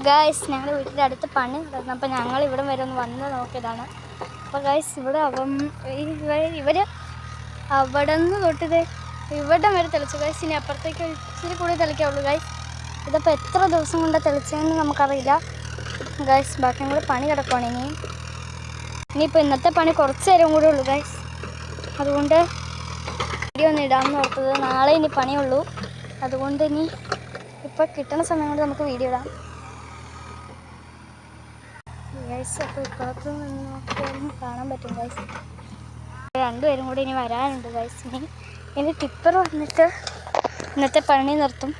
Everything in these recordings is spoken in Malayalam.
ഗൈസ് ഞങ്ങളുടെ വീട്ടിൻ്റെ അടുത്ത് പണി നടന്നു. അപ്പോൾ ഞങ്ങൾ ഇവിടെ വരെ ഒന്ന് വന്ന് നോക്കിയതാണ്. അപ്പോൾ ഗൈസ് ഇവിടെ ഇവർ അവിടെ നിന്ന് തൊട്ടിത് ഇവിടെ വരെ തെളിച്ചു ഗൈസ്. ഇനി അപ്പുറത്തേക്ക് ഇച്ചിരി കൂടി തെളിക്കാവുള്ളൂ ഗൈസ്. ഇതിപ്പോൾ എത്ര ദിവസം കൊണ്ട് തെളിച്ചതെന്ന് നമുക്കറിയില്ല ഗൈസ്. ബാക്കിയും കൂടി പണി കിടക്കുവാണ്. ഇനിയിപ്പോൾ ഇന്നത്തെ പണി കുറച്ച് നേരം കൂടെ ഉള്ളൂ ഗൈസ്. അതുകൊണ്ട് വീഡിയോ ഒന്നും ഇടാമെന്ന് ഓർത്തത്. നാളെ ഇനി പണിയുള്ളൂ. അതുകൊണ്ട് ഇനി ഇപ്പോൾ കിട്ടുന്ന സമയം കൊണ്ട് നമുക്ക് വീഡിയോ ഇടാം ഗൈസ്. അപ്പോൾ ഇപ്പുറത്ത് നിന്ന് നോക്കിയാലും കാണാൻ പറ്റും ഗൈസ്. രണ്ടുപേരും കൂടി ഇനി വരാനുണ്ട് ഗൈസ്. ഇനി ടിപ്പർ വന്നിട്ട് ഇന്നത്തെ പണി നിർത്തും.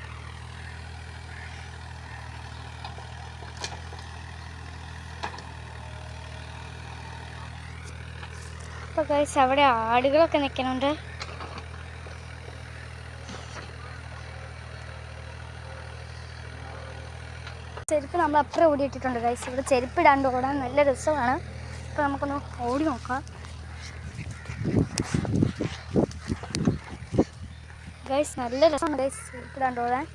അപ്പോൾ ഗൈസ് അവിടെ ആടുകളൊക്കെ നിൽക്കുന്നുണ്ട്. ചെരുപ്പ് നമ്മൾ അപ്പുറം ഓടിയിട്ടിട്ടുണ്ട് ഗൈസ്. ഇവിടെ ചെരുപ്പിടാണ്ട് ഓടാൻ നല്ല രസമാണ്. അപ്പോൾ നമുക്കൊന്ന് ഓടി നോക്കാം ഗൈസ്. നല്ല രസമാണ് ഗൈസ് ചെരുപ്പിടാണ്ട് ഓടാൻ.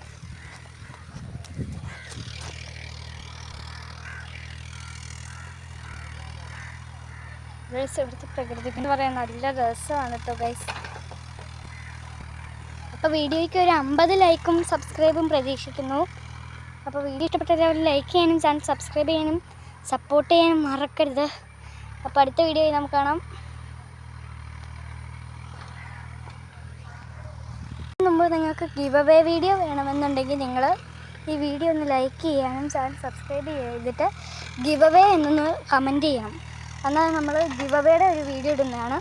ഗൈസ് ഇവിടുത്തെ പ്രകൃതി എന്ന് പറയാൻ നല്ല രസമാണ് കേട്ടോ ഗൈസ്. അപ്പോൾ വീഡിയോയ്ക്ക് ഒരു 50 ലൈക്കും സബ്സ്ക്രൈബും പ്രതീക്ഷിക്കുന്നു. അപ്പോൾ വീഡിയോ ഇഷ്ടപ്പെട്ടവർ ലൈക്ക് ചെയ്യാനും ചാനൽ സബ്സ്ക്രൈബ് ചെയ്യാനും സപ്പോർട്ട് ചെയ്യാനും മറക്കരുത്. അപ്പോൾ അടുത്ത വീഡിയോയിൽ നമുക്ക് കാണാം. മുമ്പ് നിങ്ങൾക്ക് ഗിവ് അവേ വീഡിയോ വേണമെന്നുണ്ടെങ്കിൽ നിങ്ങൾ ഈ വീഡിയോ ഒന്ന് ലൈക്ക് ചെയ്യാനും ചാനൽ സബ്സ്ക്രൈബ് ചെയ്തിട്ട് ഗിവ് അവേ എന്നൊന്ന് കമൻറ്റ് ചെയ്യണം. എന്നാൽ നമ്മൾ ഗിവ് അവേയുടെ ഒരു വീഡിയോ ഇടുന്നതാണ്.